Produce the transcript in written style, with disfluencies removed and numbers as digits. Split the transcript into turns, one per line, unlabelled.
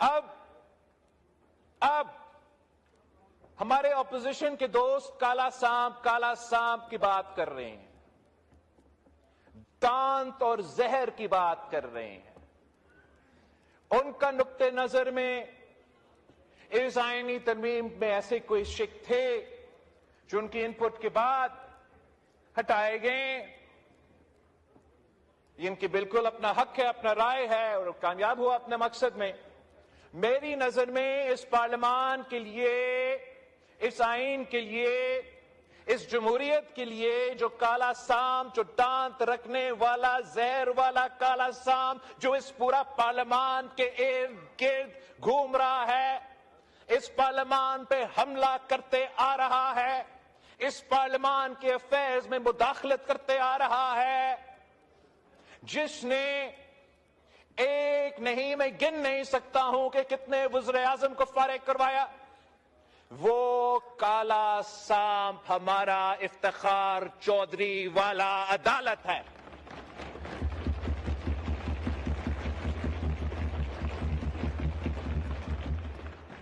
اب ہمارے اپوزیشن کے دوست کالا سانپ کی بات کر رہے ہیں، دانت اور زہر کی بات کر رہے ہیں۔ ان کا نقطہ نظر میں اس آئینی ترمیم میں ایسے کوئی شک تھے جو ان کی انپٹ کے بعد ہٹائے گئے۔ ان کی بالکل اپنا حق ہے، اپنا رائے ہے، اور کامیاب ہوا اپنے مقصد میں۔ میری نظر میں اس پارلیمان کے لیے، اس آئین کے لیے، اس جمہوریت کے لیے جو کالا سانپ، جو دانت رکھنے والا زہر والا کالا سانپ جو اس پورا پارلیمان کے ارد گرد گھوم رہا ہے، اس پارلیمان پہ حملہ کرتے آ رہا ہے، اس پارلیمان کے افیئرز میں مداخلت کرتے آ رہا ہے، جس نے ایک نہیں، میں گن نہیں سکتا ہوں کہ کتنے وزیر اعظم کو فارغ کروایا، وہ کالا سانپ ہمارا افتخار چودھری والا عدالت ہے۔